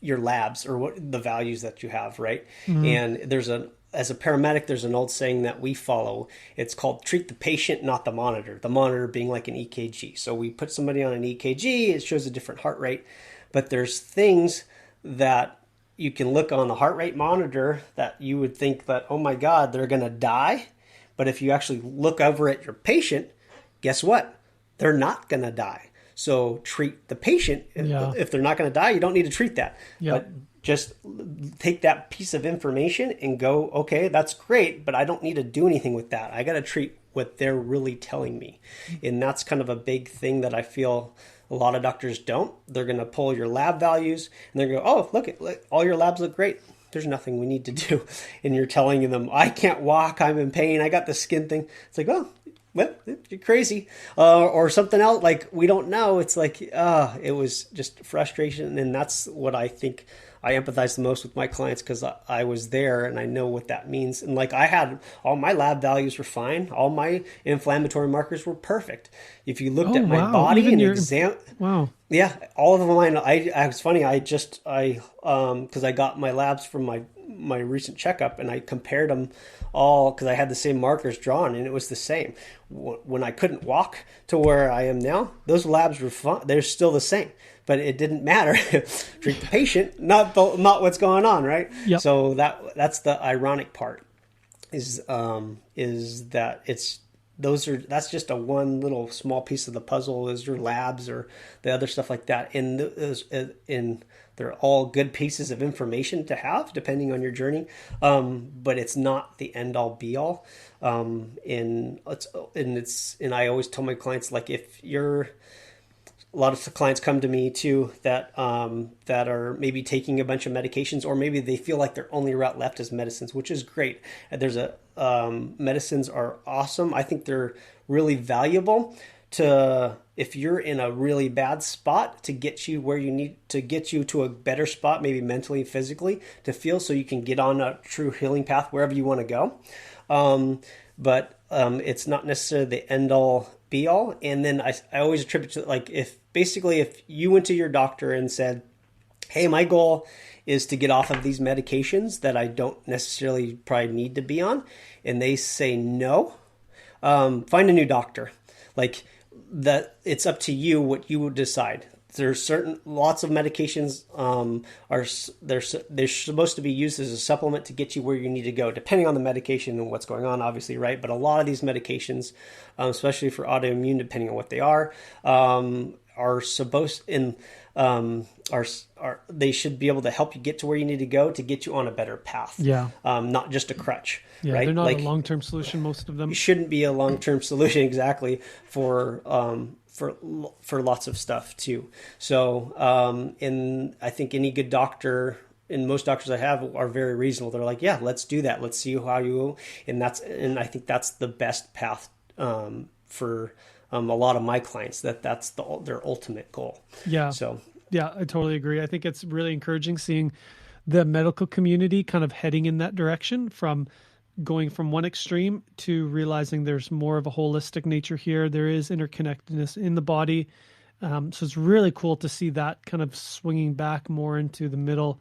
your labs or what the values that you have, right? Mm-hmm. And as a paramedic, there's an old saying that we follow. It's called treat the patient, not the monitor. The monitor being like an EKG. So we put somebody on an EKG, it shows a different heart rate, but there's things that you can look on the heart rate monitor that you would think that, oh my God, they're going to die. But if you actually look over at your patient, guess what? They're not going to die. So treat the patient. Yeah. If they're not going to die, you don't need to treat that. Yeah. But just take that piece of information and go, okay, that's great, but I don't need to do anything with that. I got to treat what they're really telling me. And that's kind of a big thing that I feel a lot of doctors don't. They're going to pull your lab values and they're going to go, oh, look, all your labs look great. There's nothing we need to do. And you're telling them, I can't walk, I'm in pain, I got the skin thing. It's like, oh, well, you're crazy. Or something else, like we don't know. It's like, it was just frustration. And that's what I think I empathize the most with my clients, because I was there and I know what that means. And like I had all my lab values were fine. All my inflammatory markers were perfect. If you looked at my body and wow. Yeah, all of mine. It's funny. Because I got my labs from my recent checkup and I compared them all because I had the same markers drawn and it was the same. When I couldn't walk to where I am now, those labs were fine. They're still the same. But it didn't matter. Treat the patient, not what's going on, right? Yep. So that's the ironic part, is that that's just a one little small piece of the puzzle, is your labs or the other stuff like that, and they're all good pieces of information to have depending on your journey, but it's not the end all be all. And I always tell my clients, like, if you're a lot of clients come to me too that are maybe taking a bunch of medications, or maybe they feel like their only route left is medicines, which is great. Medicines are awesome. I think they're really valuable if you're in a really bad spot, to get you where you need to get you to a better spot, maybe mentally, physically, to feel so you can get on a true healing path wherever you want to go. But it's not necessarily the end all be all. And then I always attribute to, like, if you went to your doctor and said, hey, my goal is to get off of these medications that I don't necessarily probably need to be on, and they say no, find a new doctor. Like, that, it's up to you what you would decide. There's lots of medications they're supposed to be used as a supplement to get you where you need to go, depending on the medication and what's going on, obviously, right? But a lot of these medications, especially for autoimmune, depending on what they are supposed in they should be able to help you get to where you need to go to get you on a better path. Yeah. Not just a crutch. Yeah, right? They're not a long-term solution, most of them. It shouldn't be a long-term solution, exactly, for lots of stuff too. So, and I think any good doctor, and most doctors I have, are very reasonable. They're like, yeah, let's do that. Let's see how you, and I think that's the best path for a lot of my clients. That's their ultimate goal. Yeah. So yeah, I totally agree. I think it's really encouraging seeing the medical community kind of heading in that direction, from going from one extreme to realizing there's more of a holistic nature here. There is interconnectedness in the body. So it's really cool to see that kind of swinging back more into the middle,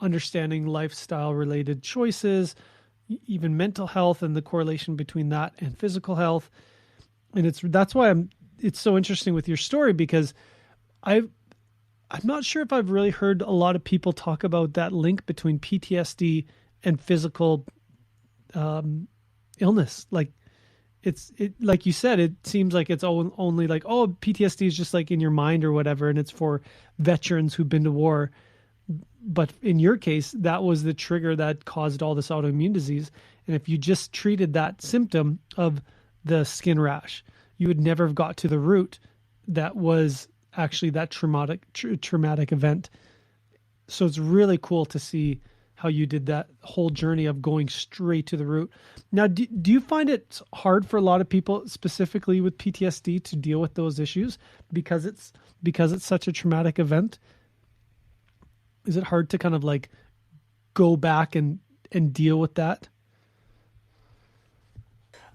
understanding lifestyle related choices, even mental health, and the correlation between that and physical health. And that's why it's so interesting with your story, because I'm not sure if I've really heard a lot of people talk about that link between PTSD and physical illness. Like, like you said, it seems like it's only like, oh, PTSD is just like in your mind or whatever, and it's for veterans who've been to war. But in your case, that was the trigger that caused all this autoimmune disease. And if you just treated that symptom of the skin rash, you would never have got to the root that was actually that traumatic event. So it's really cool to see how you did that whole journey of going straight to the root. Now, do you find it hard for a lot of people, specifically with PTSD, to deal with those issues because it's such a traumatic event? Is it hard to kind of like go back and deal with that?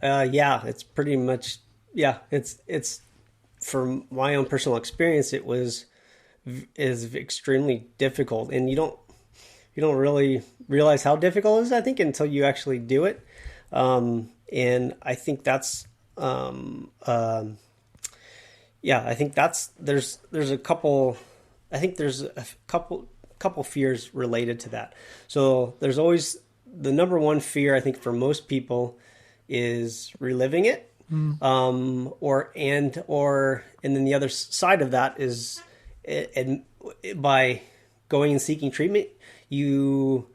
Yeah, it's pretty much, yeah, it's from my own personal experience, is extremely difficult, and you don't really realize how difficult it is, I think, until you actually do it. And I think that's, yeah, I think there's a couple fears related to that. So there's always the number one fear, I think, for most people is reliving it. And then the other side of that is, by going and seeking treatment, you,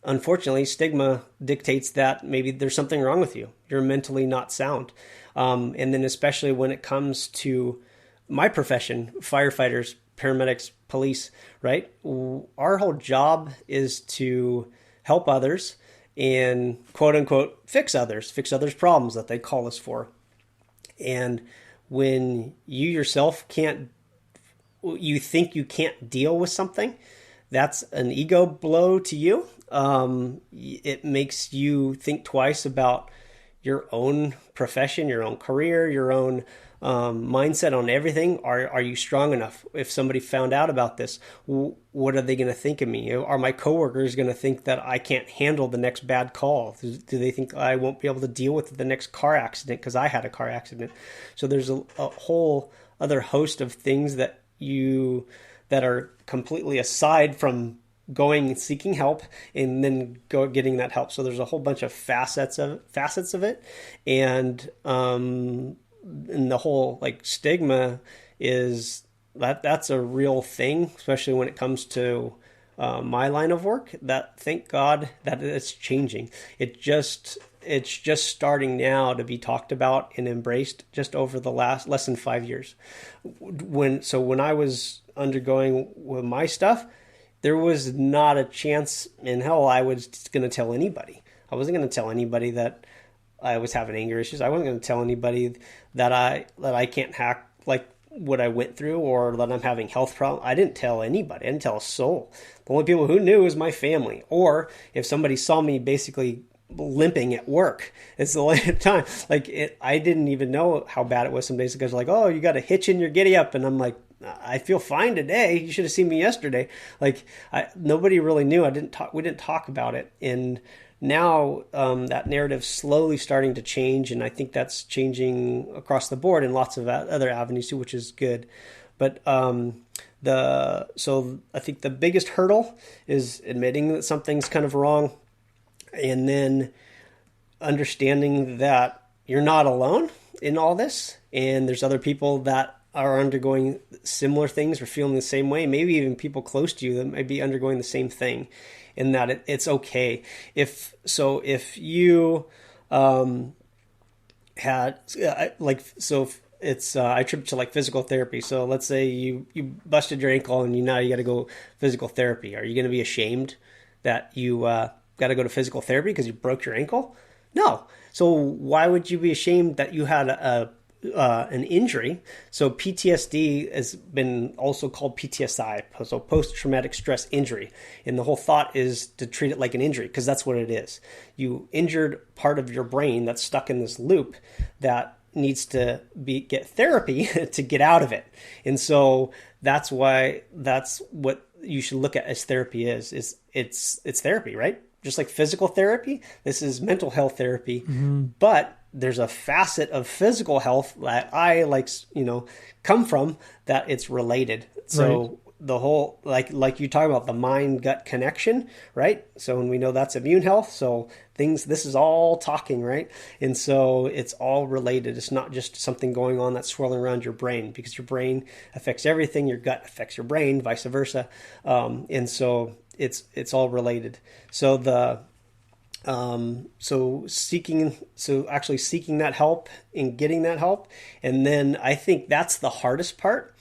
unfortunately, stigma dictates that maybe there's something wrong with you. You're mentally not sound. And then especially when it comes to my profession, firefighters, paramedics, police, right? Our whole job is to help others and quote unquote fix others' problems that they call us for. And when you yourself you think you can't deal with something, that's an ego blow to you. It makes you think twice about your own profession, your own career, your own mindset on everything. Are you strong enough? If somebody found out about this, what are they going to think of me? Are my coworkers going to think that I can't handle the next bad call? Do they think I won't be able to deal with the next car accident because I had a car accident? So there's a whole other host of things that are completely aside from going and seeking help and then getting that help. So there's a whole bunch of facets of it. And the whole like stigma is that's a real thing, especially when it comes to my line of work. That, thank God that it's changing. It's just starting now to be talked about and embraced just over the less than 5 years. When I was undergoing with my stuff, there was not a chance in hell I was going to tell anybody. I wasn't going to tell anybody that I was having anger issues. I wasn't going to tell anybody that I can't hack like what I went through, or that I'm having health problems. I didn't tell anybody. I didn't tell a soul. The only people who knew was my family. Or if somebody saw me basically limping at work, it's the last time. I didn't even know how bad it was. Some days guys are like, "Oh, you got a hitch in your giddy up," and I'm like, "I feel fine today. You should have seen me yesterday." Nobody really knew. We didn't talk about it, and now that narrative's slowly starting to change, and I think that's changing across the board in lots of other avenues too, which is good. But so I think the biggest hurdle is admitting that something's kind of wrong, and then understanding that you're not alone in all this, and there's other people that are undergoing similar things or feeling the same way, maybe even people close to you that might be undergoing the same thing, and that it's okay. If you I attribute to like physical therapy. So let's say you busted your ankle and now you got to go physical therapy. Are you going to be ashamed that you got to go to physical therapy because you broke your ankle? No. So why would you be ashamed that you had an injury? So PTSD has been also called PTSI, so post-traumatic stress injury. And the whole thought is to treat it like an injury, because that's what it is. You injured part of your brain that's stuck in this loop that needs to get therapy to get out of it. And so that's what you should look at as therapy is it's therapy, right? Just like physical therapy, this is mental health therapy, but there's a facet of physical health that I come from, that it's related. So the whole, like you talk about the mind gut connection, right? So when we know that's immune health, so this is all talking, right? And so it's all related. It's not just something going on that's swirling around your brain, because your brain affects everything. Your gut affects your brain, vice versa. And so it's all related. So actually seeking that help and getting that help. And then I think that's the hardest part.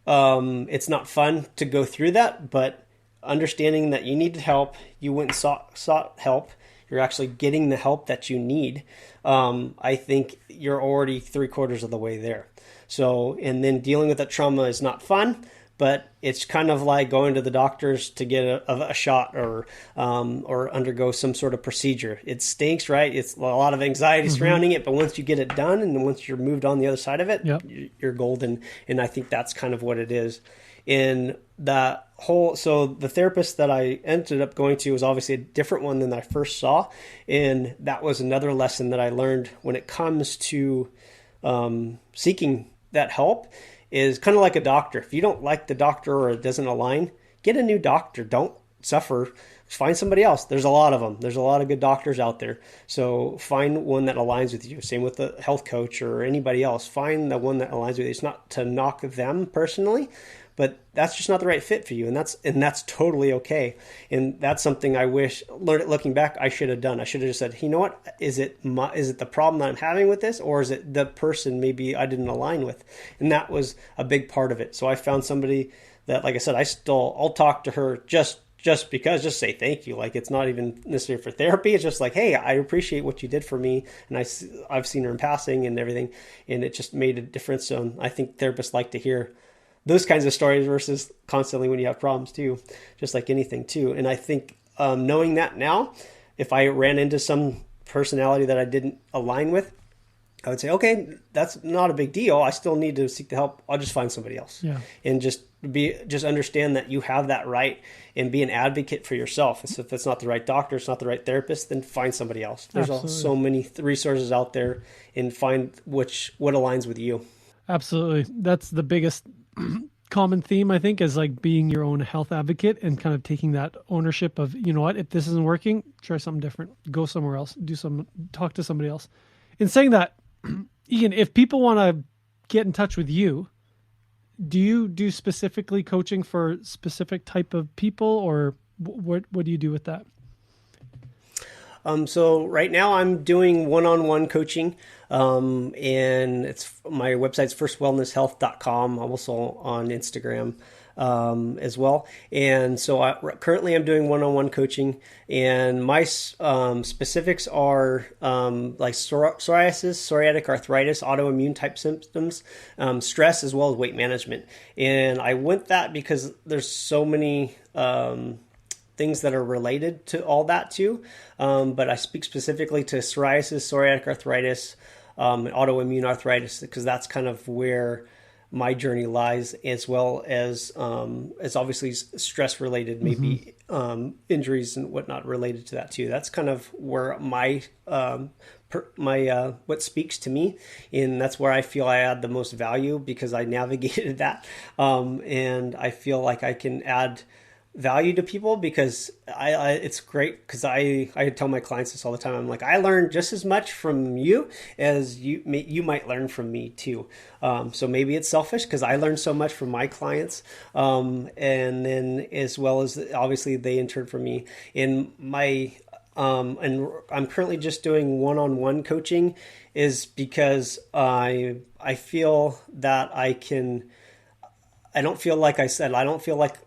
It's not fun to go through that, but understanding that you needed help, you went and sought help, you're actually getting the help that you need. I think you're already 3/4 of the way there. So, and then dealing with that trauma is not fun, but it's kind of like going to the doctors to get a shot or undergo some sort of procedure. It stinks, right? It's a lot of anxiety surrounding it, but once you get it done and once you're moved on the other side of it, yep, you're golden. And I think that's kind of what it is. In so the therapist that I ended up going to was obviously a different one than I first saw. And that was another lesson that I learned when it comes to seeking that help. Is kind of like a doctor. If you don't like the doctor or it doesn't align, get a new doctor. Don't suffer. Find somebody else. There's a lot of them. There's a lot of good doctors out there. So find one that aligns with you. Same with the health coach or anybody else. Find the one that aligns with you. It's not to knock them personally, but that's just not the right fit for you. And that's totally okay. And that's something I wish, looking back, I should have done. I should have just said, you know what, is it the problem that I'm having with this, or is it the person maybe I didn't align with? And that was a big part of it. So I found somebody that, like I said, I'll talk to her just say thank you. Like, it's not even necessarily for therapy. It's just like, hey, I appreciate what you did for me. And I've seen her in passing and everything, and it just made a difference. So I think therapists like to hear those kinds of stories versus constantly when you have problems too, just like anything too. And I think knowing that now, if I ran into some personality that I didn't align with, I would say, okay, that's not a big deal. I still need to seek the help. I'll just find somebody else. Yeah. And just understand that you have that right, and be an advocate for yourself. So if it's not the right doctor, it's not the right therapist, then find somebody else. There's so many resources out there, and find what aligns with you. Absolutely. That's the biggest common theme, I think, is like being your own health advocate and kind of taking that ownership of, you know what, if this isn't working, try something different, go somewhere else, talk to somebody else. In saying that, Ian, if people want to get in touch with you, do you do specifically coaching for specific type of people, or what do you do with that? So right now I'm doing one-on-one coaching, and my website's firstwellnesshealth.com. I'm also on Instagram as well. And so currently I'm doing one-on-one coaching, and my specifics are like psoriasis, psoriatic arthritis, autoimmune type symptoms, stress, as well as weight management. And I went that because there's so many things that are related to all that too. But I speak specifically to psoriasis, psoriatic arthritis, autoimmune arthritis, because that's kind of where my journey lies, as well as obviously stress related, maybe injuries and whatnot related to that too. That's kind of where my what speaks to me, and that's where I feel I add the most value, because I navigated that, and I feel like I can add value to people, because it's great, because I tell my clients this all the time. I'm like, I learned just as much from you as you might learn from me too. So maybe it's selfish, because I learned so much from my clients, and then as well as obviously they in turn from me. In my and I'm currently just doing one-on-one coaching, is because I feel that I don't feel like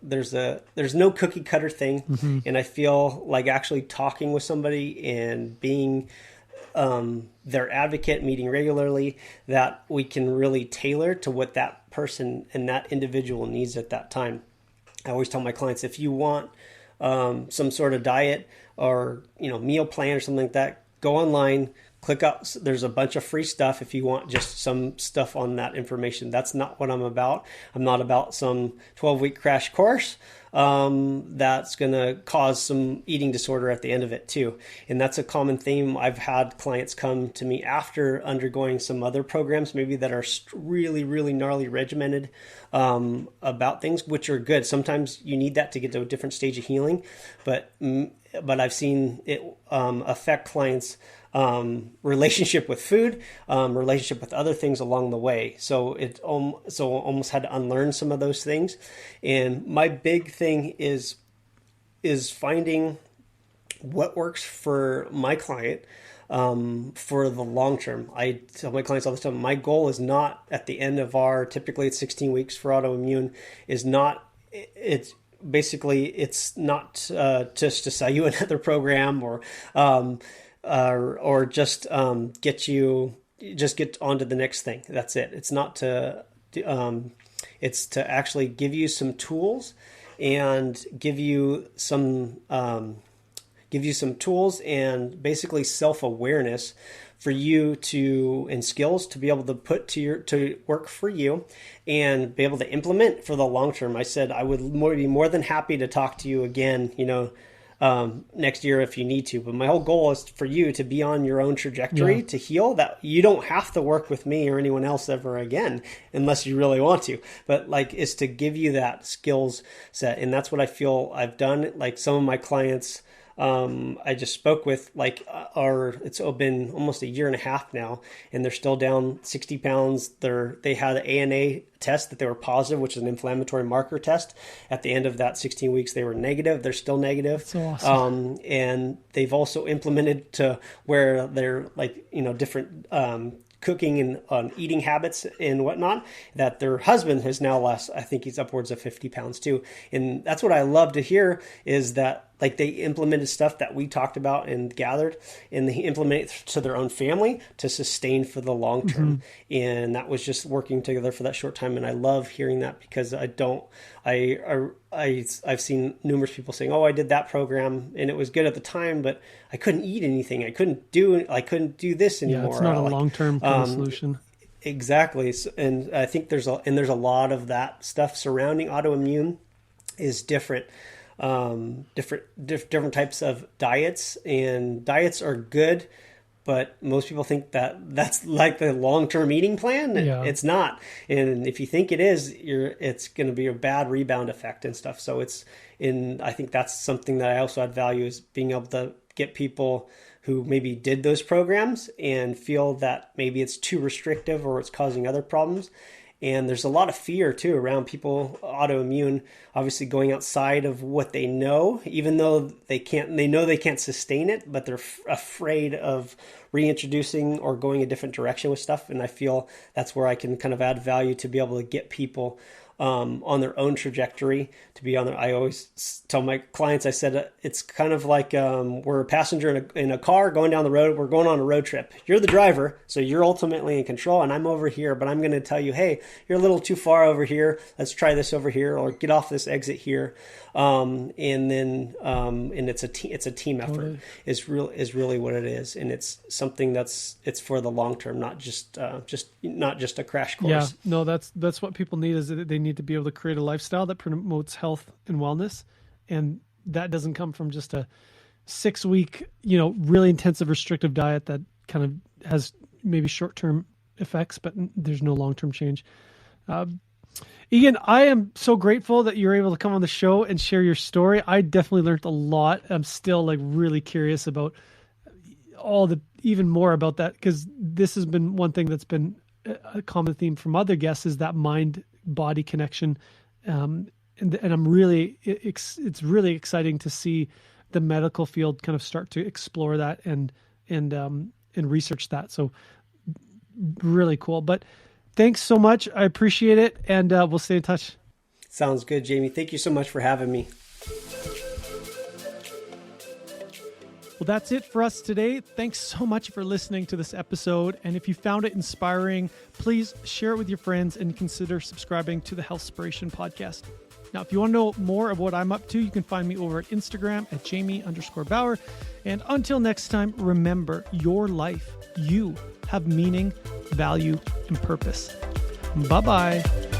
there's no cookie cutter thing. And I feel like actually talking with somebody and being their advocate, meeting regularly, that we can really tailor to what that person and that individual needs at that time. I always tell my clients, if you want some sort of diet or meal plan or something like that, go online, click up. There's a bunch of free stuff if you want just some stuff on that information. That's not what I'm about. I'm not about some 12-week crash course that's going to cause some eating disorder at the end of it too. And that's a common theme. I've had clients come to me after undergoing some other programs, maybe that are really, really gnarly regimented about things, which are good. Sometimes you need that to get to a different stage of healing, but I've seen it affect clients' relationship with food, relationship with other things along the way. So almost had to unlearn some of those things. And my big thing is finding what works for my client for the long term. I tell my clients all the time, my goal is not at the end of typically it's 16 weeks for autoimmune, it's not just to sell you another program or just get onto the next thing. That's it. It's not it's to actually give you some tools and give you some tools and basically self-awareness for you and skills to be able to put to work for you and be able to implement for the long term. I said I would be more than happy to talk to you again, next year if you need to. But my whole goal is for you to be on your own trajectory to heal, that you don't have to work with me or anyone else ever again, unless you really want to. But is to give you that skills set. And that's what I feel I've done. Like some of my clients, I just spoke with it's been almost a year and a half now, and they're still down 60 pounds. They had an ANA test that they were positive, which is an inflammatory marker test. At the end of that 16 weeks, they were negative. They're still negative. That's awesome. And they've also implemented to where they're different, cooking and eating habits and whatnot, that their husband has now lost, I think he's upwards of 50 pounds too. And that's what I love to hear, is that they implemented stuff that we talked about and gathered, and they implement it to their own family to sustain for the long term. Mm-hmm. And that was just working together for that short time. And I love hearing that, because I've seen numerous people saying, oh, I did that program and it was good at the time, but I couldn't eat anything. I couldn't do this anymore. Yeah, it's not a long-term solution. Exactly. And I think there's a lot of that stuff surrounding autoimmune is different. Different types of diets, and diets are good, but most people think that that's like the long-term eating plan. Yeah. It's not. And if you think it is, it's going to be a bad rebound effect and stuff. So I think that's something that I also add value, is being able to get people who maybe did those programs and feel that maybe it's too restrictive or it's causing other problems. And there's a lot of fear too around people autoimmune, obviously going outside of what they know, even though they know they can't sustain it, but they're afraid of reintroducing or going a different direction with stuff. And I feel that's where I can kind of add value to be able to get people on their own trajectory, to be on there. I always tell my clients, I said, it's kind of like we're a passenger in a car going down the road. We're going on a road trip. You're the driver, so you're ultimately in control, and I'm over here, but I'm going to tell you, hey, you're a little too far over here. Let's try this over here, or get off this exit here. And it's a team effort. Totally. is really what it is, and it's something it's for the long term, not just a crash course. Yeah, no, that's what people need, is that they need to be able to create a lifestyle that promotes health and wellness, and that doesn't come from just a 6-week, really intensive restrictive diet that kind of has maybe short-term effects, but there's no long-term change. Ian, I am so grateful that you were able to come on the show and share your story. I definitely learned a lot. I'm still really curious about even more about that, because this has been one thing that's been a common theme from other guests, is that mind-body connection. And I'm really, it's really exciting to see the medical field kind of start to explore that and research that. So really cool. But thanks so much. I appreciate it. And we'll stay in touch. Sounds good, Jamie. Thank you so much for having me. Well, that's it for us today. Thanks so much for listening to this episode. And if you found it inspiring, please share it with your friends and consider subscribing to the Healthspiration podcast. Now, if you want to know more of what I'm up to, you can find me over at Instagram at Jamie_Bauer. And until next time, remember your life, you have meaning, value, and purpose. Bye-bye.